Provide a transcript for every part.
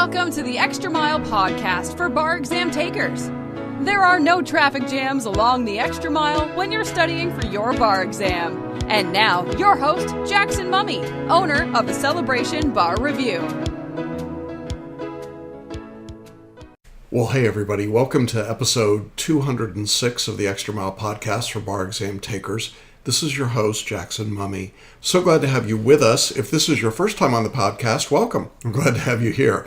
Welcome to the Extra Mile podcast for bar exam takers. There are no traffic jams along the Extra Mile when you're studying for your bar exam. And now, your host, Jackson Mummy, owner of the Celebration Bar Review. Well, hey everybody, welcome to episode 206 of the Extra Mile podcast for bar exam takers. This is your host, Jackson Mummy. So glad to have you with us. If this is your first time on the podcast, welcome. I'm glad to have you here.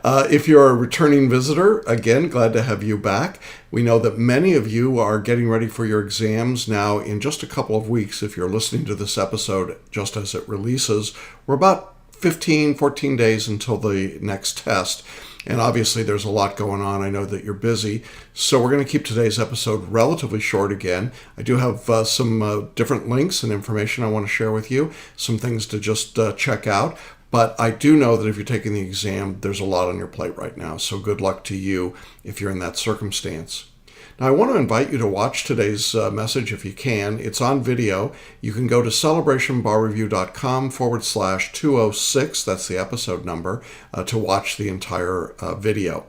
If you're a returning visitor, again, glad to have you back. We know that many of you are getting ready for your exams now in just a couple of weeks. If you're listening to this episode just as it releases, we're about 14 days until the next test. And obviously there's a lot going on. I know that you're busy. So we're going to keep today's episode relatively short again. I do have some different links and information I want to share with you, some things to just check out. But I do know that if you're taking the exam, there's a lot on your plate right now. So good luck to you if you're in that circumstance. Now, I want to invite you to watch today's message if you can. It's on video. You can go to celebrationbarreview.com/206, that's the episode number, to watch the entire video.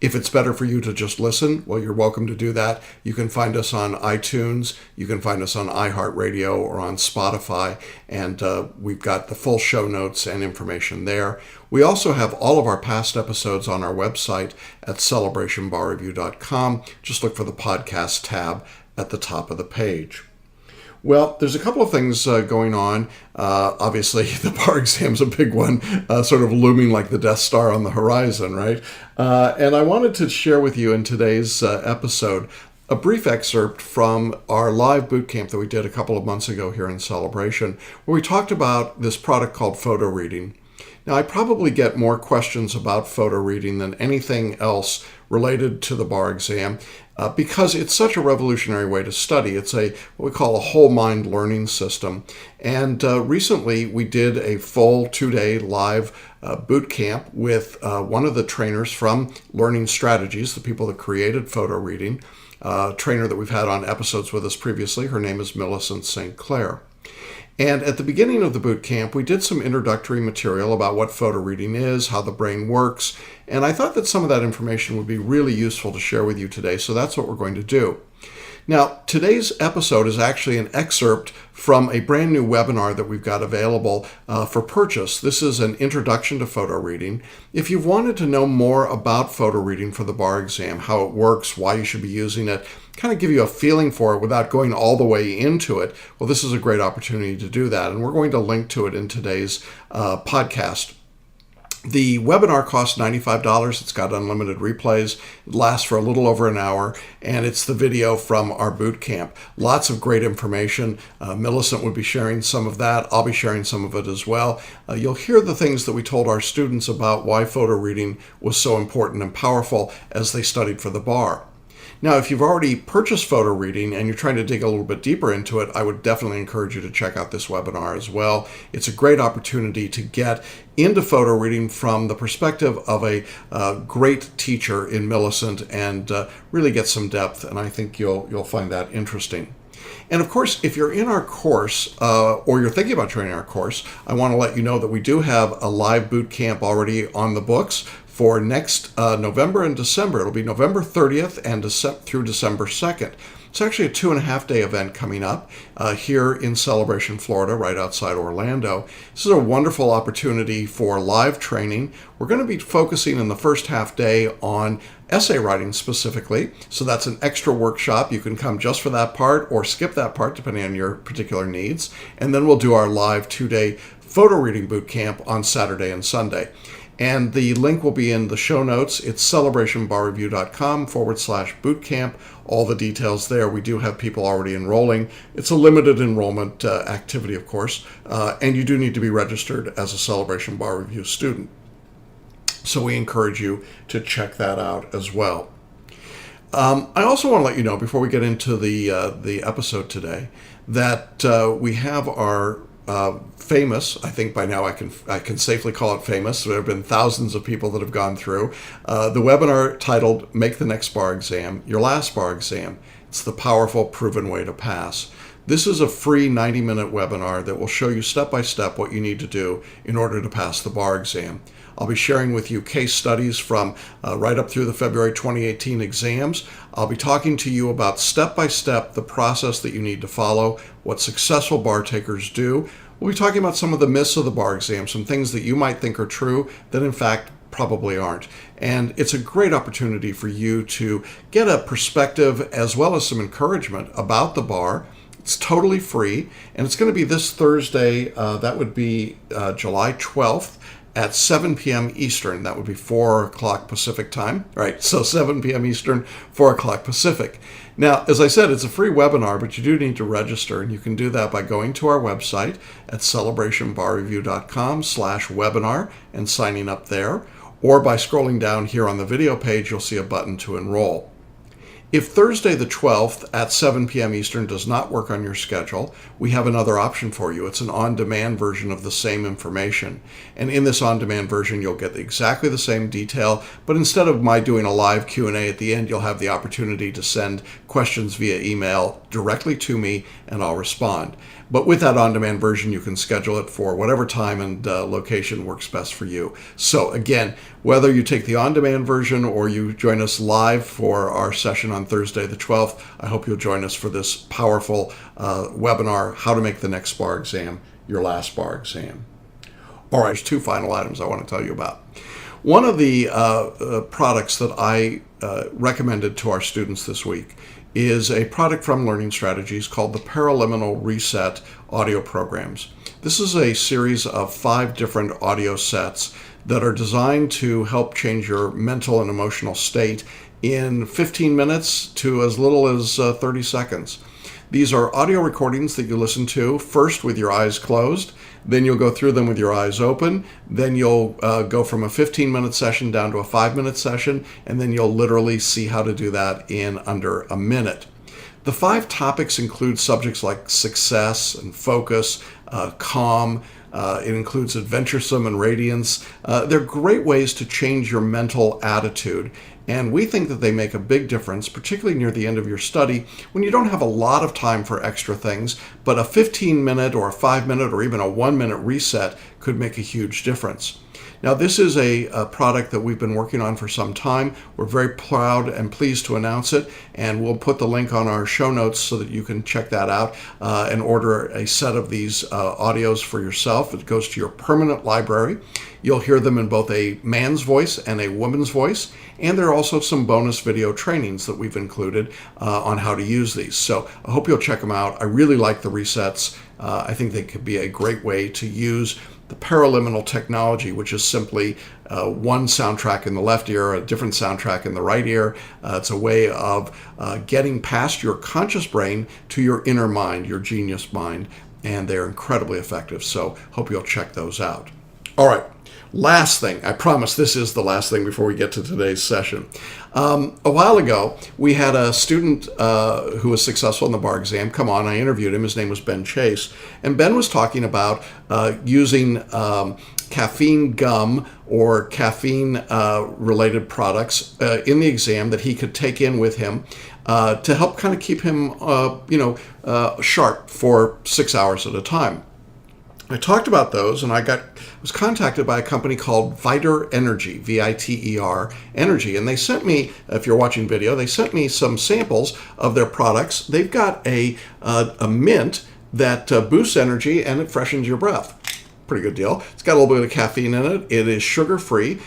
If it's better for you to just listen, well, you're welcome to do that. You can find us on iTunes, you can find us on iHeartRadio or on Spotify, and we've got the full show notes and information there. We also have all of our past episodes on our website at celebrationbarreview.com. Just look for the podcast tab at the top of the page. Well, there's a couple of things going on. Obviously, the bar exam's a big one, sort of looming like the Death Star on the horizon, right? And I wanted to share with you in today's episode a brief excerpt from our live bootcamp that we did a couple of months ago here in Celebration, where we talked about this product called PhotoReading. Now, I probably get more questions about PhotoReading than anything else related to the bar exam because it's such a revolutionary way to study. It's what we call a whole mind learning system. And recently we did a full 2-day live boot camp with one of the trainers from Learning Strategies, the people that created PhotoReading, a trainer that we've had on episodes with us previously. Her name is Millicent St. And at the beginning of the boot camp, we did some introductory material about what PhotoReading is, how the brain works, and I thought that some of that information would be really useful to share with you today, so that's what we're going to do. Now, today's episode is actually an excerpt from a brand new webinar that we've got available for purchase. This is an introduction to PhotoReading. If you've wanted to know more about PhotoReading for the bar exam, how it works, why you should be using it, kind of give you a feeling for it without going all the way into it, well, this is a great opportunity to do that. And we're going to link to it in today's podcast. The webinar costs $95. It's got unlimited replays. It lasts for a little over an hour, and it's the video from our boot camp. Lots of great information. Millicent would be sharing some of that. I'll be sharing some of it as well. You'll hear the things that we told our students about why PhotoReading was so important and powerful as they studied for the bar. Now, if you've already purchased PhotoReading and you're trying to dig a little bit deeper into it, I would definitely encourage you to check out this webinar as well. It's a great opportunity to get into PhotoReading from the perspective of a great teacher in Millicent and really get some depth, and I think you'll find that interesting. And of course, if you're in our course or you're thinking about joining our course, I want to let you know that we do have a live boot camp already on the books for next November and December. It'll be November 30th and through December 2nd. It's actually a 2.5-day event coming up here in Celebration, Florida, right outside Orlando. This is a wonderful opportunity for live training. We're going to be focusing in the first half day on essay writing specifically. So that's an extra workshop. You can come just for that part or skip that part depending on your particular needs. And then we'll do our live 2-day photo reading boot camp on Saturday and Sunday. And the link will be in the show notes. It's celebrationbarreview.com/bootcamp. All the details there. We do have people already enrolling. It's a limited enrollment activity, of course, and you do need to be registered as a Celebration Bar Review student. So we encourage you to check that out as well. I also want to let you know, before we get into the episode today, that we have our famous, I think by now I can safely call it famous. There have been thousands of people that have gone through the webinar titled "Make the Next Bar Exam Your Last Bar Exam." It's the powerful, proven way to pass. This is a free 90-minute webinar that will show you step-by-step what you need to do in order to pass the bar exam. I'll be sharing with you case studies from right up through the February 2018 exams. I'll be talking to you about step-by-step the process that you need to follow, what successful bar takers do. We'll be talking about some of the myths of the bar exam, some things that you might think are true that in fact probably aren't. And it's a great opportunity for you to get a perspective as well as some encouragement about the bar. It's totally free, and it's going to be this Thursday. That would be July 12th at 7 p.m. Eastern. That would be 4 o'clock Pacific time, right? So 7 p.m. Eastern, 4 o'clock Pacific. Now, as I said, it's a free webinar, but you do need to register, and you can do that by going to our website at celebrationbarreview.com/webinar and signing up there, or by scrolling down here on the video page, you'll see a button to enroll. If Thursday the 12th at 7 p.m. Eastern does not work on your schedule, we have another option for you. It's an on-demand version of the same information. And in this on-demand version, you'll get exactly the same detail, but instead of my doing a live Q&A at the end, you'll have the opportunity to send questions via email directly to me, and I'll respond. But with that on-demand version, you can schedule it for whatever time and location works best for you. So again, whether you take the on-demand version or you join us live for our session on Thursday the 12th, I hope you'll join us for this powerful webinar, How to Make the Next Bar Exam Your Last Bar Exam. All right, there's two final items I want to tell you about. One of the products that I recommended to our students this week is a product from Learning Strategies called the Paraliminal Reset audio programs. This is a series of 5 different audio sets that are designed to help change your mental and emotional state in 15 minutes to as little as 30 seconds. These are audio recordings that you listen to first with your eyes closed, then you'll go through them with your eyes open, then you'll go from a 15-minute session down to a 5-minute session, and then you'll literally see how to do that in under a minute. The 5 topics include subjects like success and focus, calm. It includes adventuresome and radiance. They're great ways to change your mental attitude. And we think that they make a big difference, particularly near the end of your study, when you don't have a lot of time for extra things, but a 15-minute or a 5-minute or even a 1-minute reset could make a huge difference. Now, this is a product that we've been working on for some time. We're very proud and pleased to announce it, and we'll put the link on our show notes so that you can check that out and order a set of these audios for yourself. It goes to your permanent library. You'll hear them in both a man's voice and a woman's voice, and there are also some bonus video trainings that we've included on how to use these. So I hope you'll check them out. I really like the resets. I think they could be a great way to use the paraliminal technology, which is simply one soundtrack in the left ear, a different soundtrack in the right ear. It's a way of getting past your conscious brain to your inner mind, your genius mind, and they're incredibly effective. So hope you'll check those out. All right. Last thing, I promise this is the last thing before we get to today's session. A while ago, we had a student who was successful in the bar exam come on. I interviewed him. His name was Ben Chase. And Ben was talking about using caffeine gum or caffeine-related products in the exam that he could take in with him to help kind of keep him sharp for 6 hours at a time. I talked about those, and I was contacted by a company called Viter&Energy, V-I-T-E-R, Energy, and they sent me, if you're watching video, they sent me some samples of their products. They've got a mint that boosts energy and it freshens your breath. Pretty good deal. It's got a little bit of caffeine in it. It is sugar-free.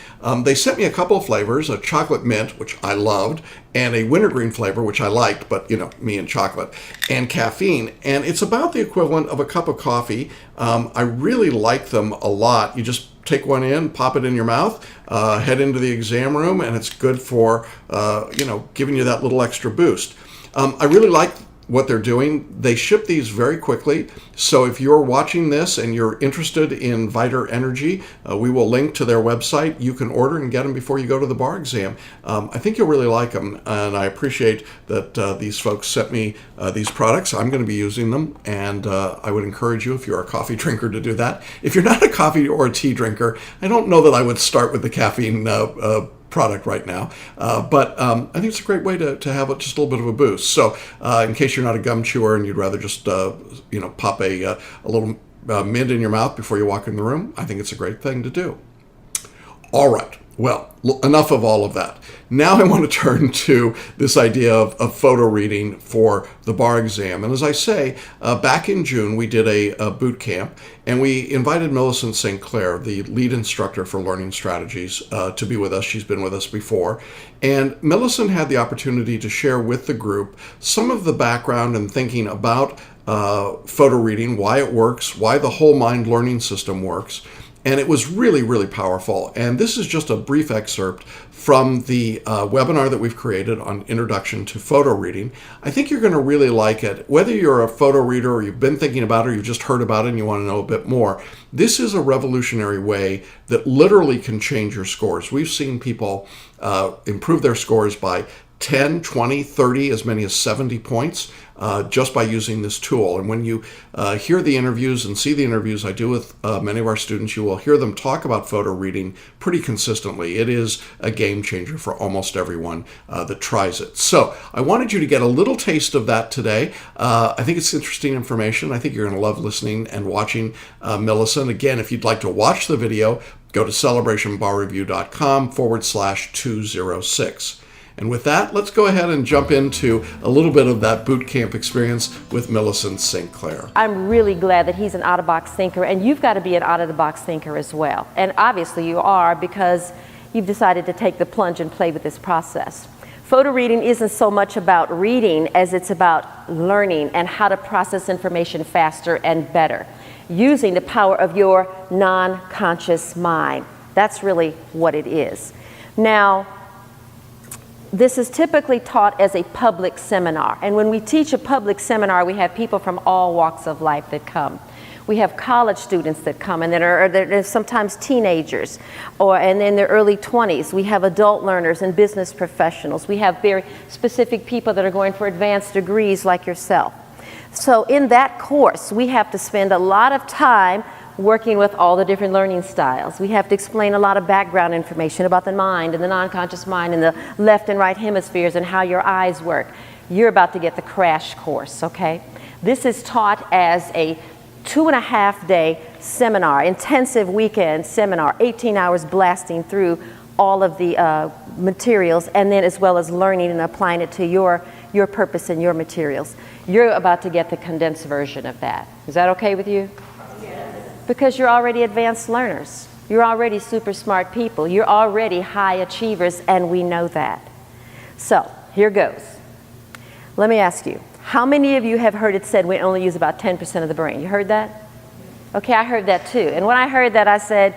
They sent me a couple of flavors, a chocolate mint, which I loved, and a wintergreen flavor, which I liked, but, me and chocolate, and caffeine. And it's about the equivalent of a cup of coffee. I really like them a lot. You just take one in, pop it in your mouth, head into the exam room, and it's good for, giving you that little extra boost. I really like what they're doing. They ship these very quickly. So if you're watching this and you're interested in Viter&Energy, we will link to their website. You can order and get them before you go to the bar exam. I think you'll really like them, and I appreciate that these folks sent me these products. I'm going to be using them, and I would encourage you, if you're a coffee drinker, to do that. If you're not a coffee or a tea drinker, I don't know that I would start with the caffeine product right now. But I think it's a great way to have just a little bit of a boost. So in case you're not a gum chewer and you'd rather just pop a little mint in your mouth before you walk in the room, I think it's a great thing to do. All right. Well, enough of all of that. Now I want to turn to this idea of photo reading for the bar exam. And as I say, back in June, we did a boot camp, and we invited Millicent St, the lead instructor for learning strategies, to be with us. She's been with us before. And Millicent had the opportunity to share with the group some of the background and thinking about photo reading, why it works, why the whole mind learning system works. And it was really, really powerful. And this is just a brief excerpt from the webinar that we've created on Introduction to Photo Reading. I think you're going to really like it. Whether you're a photo reader or you've been thinking about it or you've just heard about it and you want to know a bit more, this is a revolutionary way that literally can change your scores. We've seen people improve their scores by 10, 20, 30, as many as 70 points just by using this tool. And when you hear the interviews and see the interviews I do with many of our students, you will hear them talk about photo reading pretty consistently. It is a game changer for almost everyone that tries it. So I wanted you to get a little taste of that today. I think it's interesting information. I think you're going to love listening and watching Millicent. Again, if you'd like to watch the video, go to celebrationbarreview.com/206. And with that, let's go ahead and jump into a little bit of that boot camp experience with Millicent St. I'm really glad that he's an out-of-the-box thinker, and you've got to be an out-of-the-box thinker as well. And obviously you are, because you've decided to take the plunge and play with this process. Photo reading isn't so much about reading as it's about learning and how to process information faster and better, using the power of your non-conscious mind. That's really what it is. Now, this is typically taught as a public seminar. And when we teach a public seminar, we have people from all walks of life that come. We have college students that come, and they're sometimes teenagers, and in their early 20s. We have adult learners and business professionals. We have very specific people that are going for advanced degrees like yourself. So in that course, we have to spend a lot of time working with all the different learning styles. We have to explain a lot of background information about the mind and the non-conscious mind and the left and right hemispheres and how your eyes work. You're about to get the crash course, okay? This is taught as a 2.5-day seminar, intensive weekend seminar, 18 hours blasting through all of the materials, and then as well as learning and applying it to your purpose and your materials. You're about to get the condensed version of that. Is that okay with you? Because you're already advanced learners. You're already super smart people. You're already high achievers, and we know that. So, here goes. Let me ask you, how many of you have heard it said we only use about 10% of the brain? You heard that? Okay, I heard that too. And when I heard that, I said,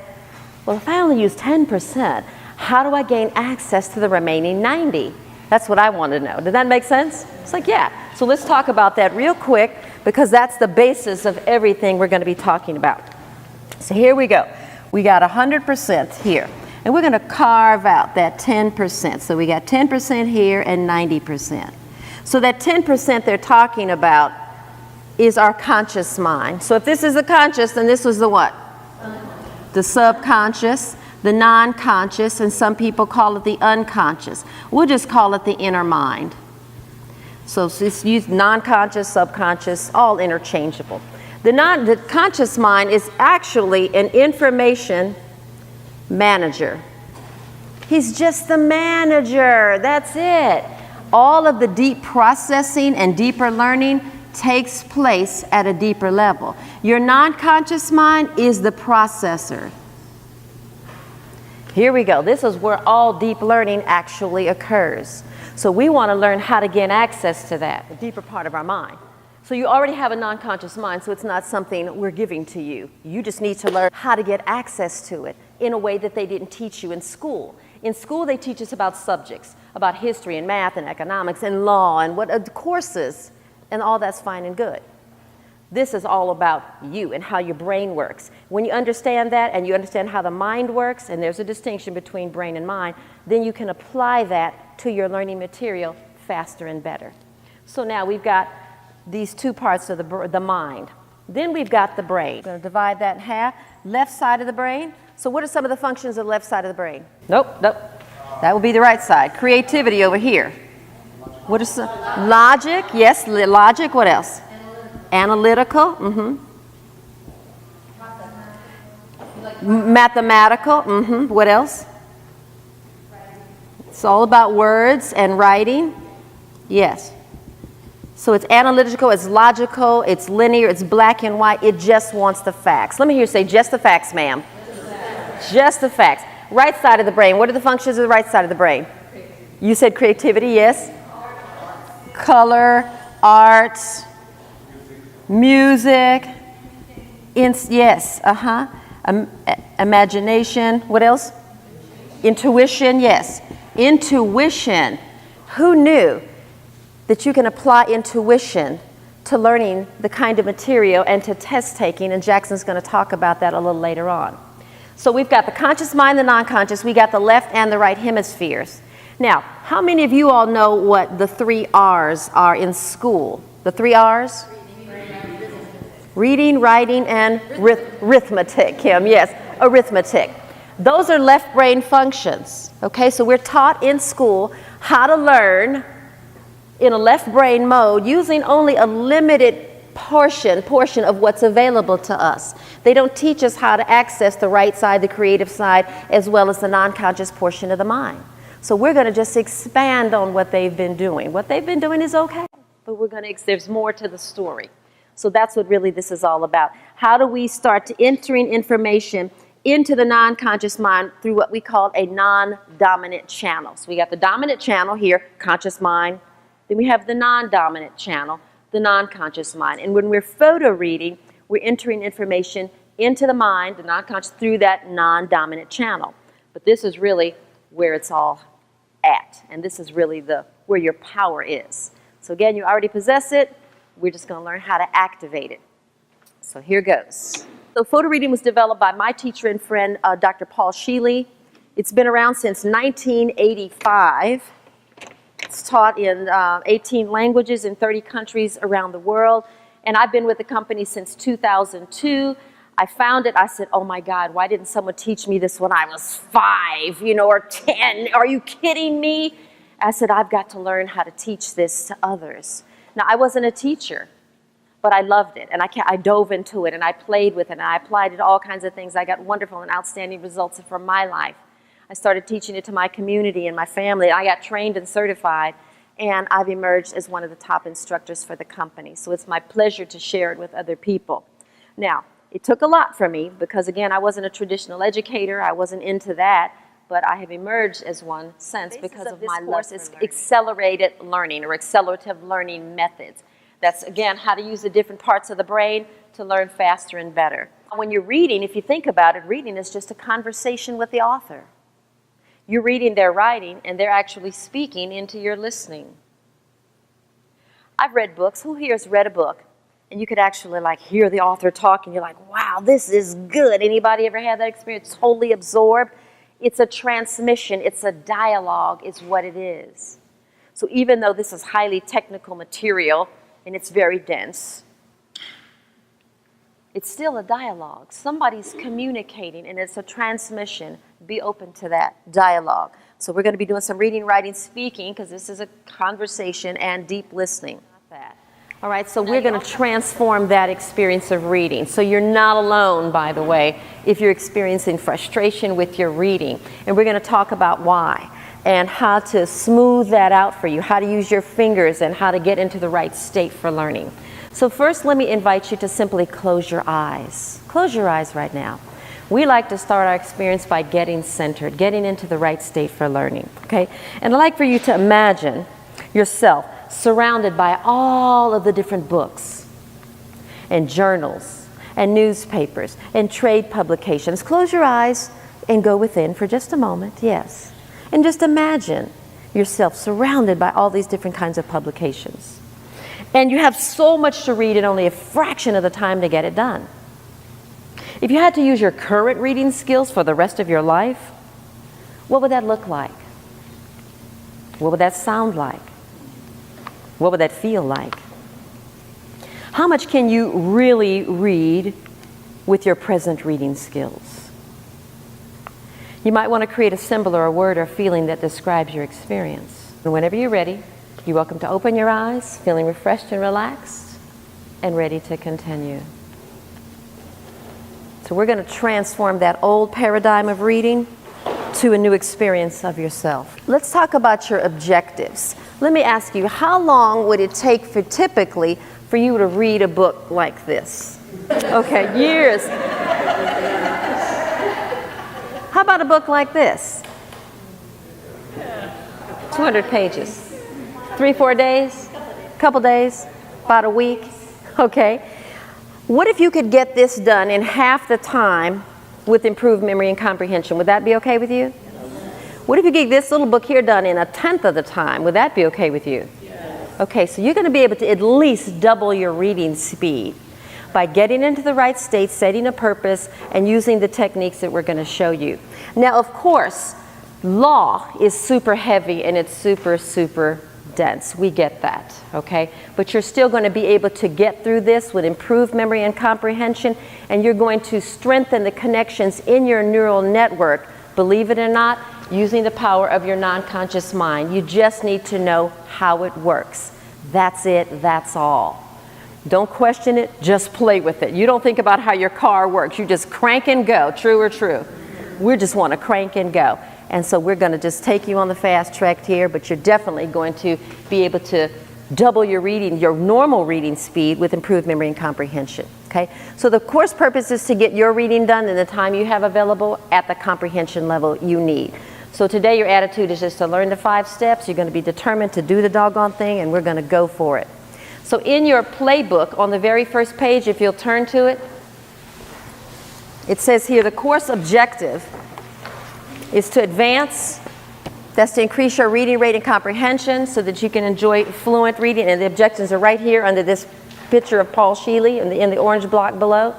well, if I only use 10%, how do I gain access to the remaining 90? That's what I want to know. Did that make sense? It's like, yeah. So let's talk about that real quick, because that's the basis of everything we're going to be talking about. So here we go. We got 100% here. And we're going to carve out that 10%. So we got 10% here and 90%. So that 10% they're talking about is our conscious mind. So if this is the conscious, then this was the what? The subconscious, the non-conscious, and some people call it the unconscious. We'll just call it the inner mind. So it's used non-conscious, subconscious, all interchangeable. The conscious mind is actually an information manager. He's just the manager. That's it. All of the deep processing and deeper learning takes place at a deeper level. Your non-conscious mind is the processor. Here we go. This is where all deep learning actually occurs. So we want to learn how to gain access to that, the deeper part of our mind. So you already have a non-conscious mind, so it's not something we're giving to you. You just need to learn how to get access to it in a way that they didn't teach you in school. In school, they teach us about subjects, about history and math and economics and law and what courses, and all that's fine and good. This is all about you and how your brain works. When you understand that and you understand how the mind works, and there's a distinction between brain and mind, then you can apply that to your learning material faster and better. So now we've got these two parts of the mind. Then we've got the brain. We're going to divide that in half. Left side of the brain. So what are some of the functions of the left side of the brain? Nope. That would be the right side. Creativity over here. What is logic? Yes, logic. What else? Analytical. Mathematical. What else? It's all about words and writing. Yes. So it's analytical, it's logical, it's linear, it's black and white. It just wants the facts. Let me hear you say, just the facts, ma'am. Just the facts. Right side of the brain. What are the functions of the right side of the brain? You said creativity, yes? Color, arts, music, yes, imagination. What else? Intuition, yes. Intuition. Who knew that you can apply intuition to learning the kind of material and to test taking? And Jackson's going to talk about that a little later on. So we've got the conscious mind, the non-conscious. We got the left and the right hemispheres. Now, how many of you all know what the 3 R's are in school? The 3 R's? Reading, writing, and arithmetic, Kim. Yes, arithmetic. Those are left brain functions. Okay, so we're taught in school how to learn in a left brain mode using only a limited portion of what's available to us. They don't teach us how to access the right side, the creative side, as well as the non-conscious portion of the mind. So we're going to just expand on what they've been doing. What they've been doing is okay, but there's more to the story. So that's what really this is all about. How do we start to entering information into the non-conscious mind through what we call a non-dominant channel? So we got the dominant channel here, conscious mind. Then we have the non-dominant channel, the non-conscious mind. And when we're photo reading, we're entering information into the mind, the non-conscious, through that non-dominant channel. But this is really where it's all at. And this is really where your power is. So again, you already possess it. We're just going to learn how to activate it. So here goes. So photo reading was developed by my teacher and friend, Dr. Paul Sheely. It's been around since 1985. It's taught in 18 languages in 30 countries around the world. And I've been with the company since 2002. I found it. I said, oh my God, why didn't someone teach me this when I was 5, or 10? Are you kidding me? I said, I've got to learn how to teach this to others. Now, I wasn't a teacher, but I loved it. And I dove into it, and I played with it, and I applied it to all kinds of things. I got wonderful and outstanding results from my life. I started teaching it to my community and my family. I got trained and certified, and I've emerged as one of the top instructors for the company. So it's my pleasure to share it with other people. Now, it took a lot from me because, again, I wasn't a traditional educator. I wasn't into that, but I have emerged as one since because of my love for accelerated learning or accelerative learning methods. That's, again, how to use the different parts of the brain to learn faster and better. When you're reading, if you think about it, reading is just a conversation with the author. You're reading their writing, and they're actually speaking into your listening. I've read books. Who here has read a book? And you could actually hear the author talking. You're like, wow, this is good. Anybody ever had that experience? Totally absorbed? It's a transmission. It's a dialogue is what it is. So even though this is highly technical material and it's very dense, it's still a dialogue. Somebody's communicating, and it's a transmission. Be open to that dialogue. So we're going to be doing some reading, writing, speaking, because this is a conversation and deep listening. All right, so we're going to transform that experience of reading. So you're not alone, by the way, if you're experiencing frustration with your reading. And we're going to talk about why and how to smooth that out for you, how to use your fingers and how to get into the right state for learning. So first, let me invite you to simply close your eyes. Close your eyes right now. We like to start our experience by getting centered, getting into the right state for learning, okay? And I'd like for you to imagine yourself surrounded by all of the different books and journals and newspapers and trade publications. Close your eyes and go within for just a moment, yes. And just imagine yourself surrounded by all these different kinds of publications. And you have so much to read in only a fraction of the time to get it done. If you had to use your current reading skills for the rest of your life, what would that look like? What would that sound like? What would that feel like? How much can you really read with your present reading skills? You might want to create a symbol or a word or feeling that describes your experience. And whenever you're ready, you're welcome to open your eyes, feeling refreshed and relaxed, and ready to continue. So we're going to transform that old paradigm of reading to a new experience of yourself. Let's talk about your objectives. Let me ask you, how long would it take typically for you to read a book like this? Okay, years. How about a book like this? 200 pages. 3-4 days? Couple days? About a week? Okay. What if you could get this done in half the time with improved memory and comprehension? Would that be okay with you? What if you get this little book here done in 1/10 of the time? Would that be okay with you? Yes. Okay, so you're going to be able to at least double your reading speed by getting into the right state, setting a purpose, and using the techniques that we're going to show you. Now, of course, law is super heavy and it's super dense. We get that, okay? But you're still going to be able to get through this with improved memory and comprehension, and you're going to strengthen the connections in your neural network, believe it or not, using the power of your non-conscious mind. You just need to know how it works. That's it, that's all. Don't question it, just play with it. You don't think about how your car works. You just crank and go, true or true. We just want to crank and go. And so we're going to just take you on the fast track here, but you're definitely going to be able to double your reading, your normal reading speed with improved memory and comprehension. Okay? So the course purpose is to get your reading done in the time you have available at the comprehension level you need. So today your attitude is just to learn the 5 steps. You're going to be determined to do the doggone thing, and we're going to go for it. So in your playbook, on the very first page, if you'll turn to it, it says here the course objective is to advance. That's to increase your reading rate and comprehension so that you can enjoy fluent reading. And the objectives are right here under this picture of Paul Sheely in the orange block below.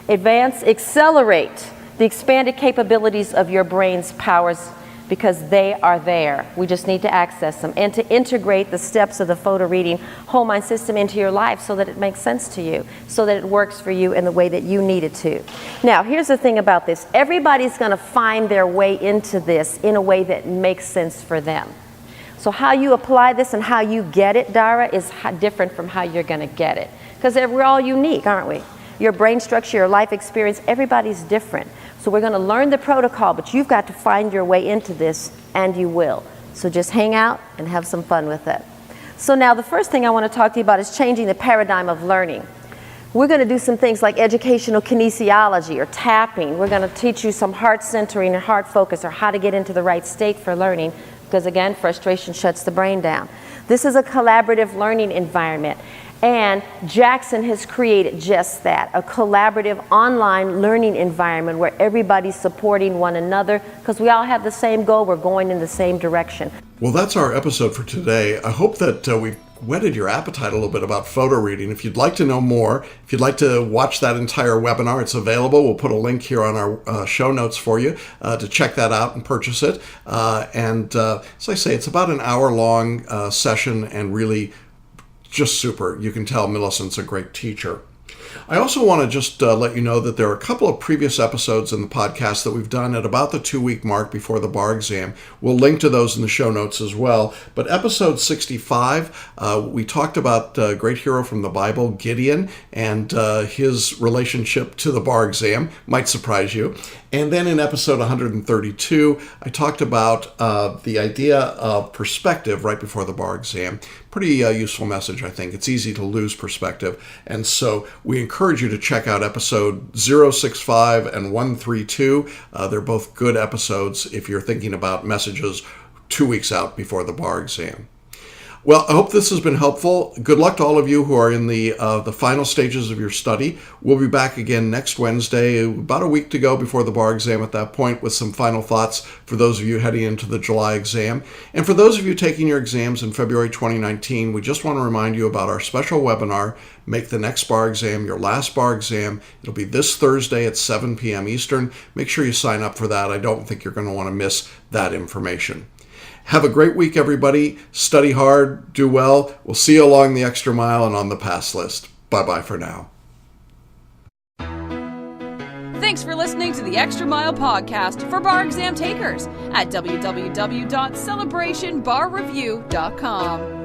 Advance, accelerate the expanded capabilities of your brain's powers because they are there. We just need to access them. And to integrate the steps of the photo reading whole mind system into your life so that it makes sense to you, so that it works for you in the way that you need it to. Now, here's the thing about this. Everybody's going to find their way into this in a way that makes sense for them. So how you apply this and how you get it, Dara, is different from how you're going to get it. Because we're all unique, aren't we? Your brain structure, your life experience, everybody's different. So we're going to learn the protocol, but you've got to find your way into this, and you will. So just hang out and have some fun with it. So now the first thing I want to talk to you about is changing the paradigm of learning. We're going to do some things like educational kinesiology or tapping. We're going to teach you some heart centering and heart focus, or how to get into the right state for learning, because again, frustration shuts the brain down. This is a collaborative learning environment. And Jackson has created just that, a collaborative online learning environment where everybody's supporting one another because we all have the same goal. We're going in the same direction. Well, that's our episode for today. I hope that we've whetted your appetite a little bit about photo reading. If you'd like to know more, if you'd like to watch that entire webinar, it's available. We'll put a link here on our show notes for you to check that out and purchase it. And as I say, it's about an hour-long session and really just super. You can tell Millicent's a great teacher. I also want to just let you know that there are a couple of previous episodes in the podcast that we've done at about the 2-week mark before the bar exam. We'll link to those in the show notes as well. But episode 65, we talked about a great hero from the Bible, Gideon, and his relationship to the bar exam. Might surprise you. And then in episode 132, I talked about the idea of perspective right before the bar exam. Pretty useful message, I think. It's easy to lose perspective. And so we encourage you to check out episode 065 and 132. They're both good episodes if you're thinking about messages 2 weeks out before the bar exam. Well, I hope this has been helpful. Good luck to all of you who are in the final stages of your study. We'll be back again next Wednesday, about a week to go before the bar exam at that point, with some final thoughts for those of you heading into the July exam. And for those of you taking your exams in February 2019, we just want to remind you about our special webinar, Make the Next Bar Exam Your Last Bar Exam. It'll be this Thursday at 7 p.m. Eastern. Make sure you sign up for that. I don't think you're going to want to miss that information. Have a great week, everybody. Study hard, do well. We'll see you along the extra mile and on the pass list. Bye-bye for now. Thanks for listening to the Extra Mile podcast for bar exam takers at www.celebrationbarreview.com.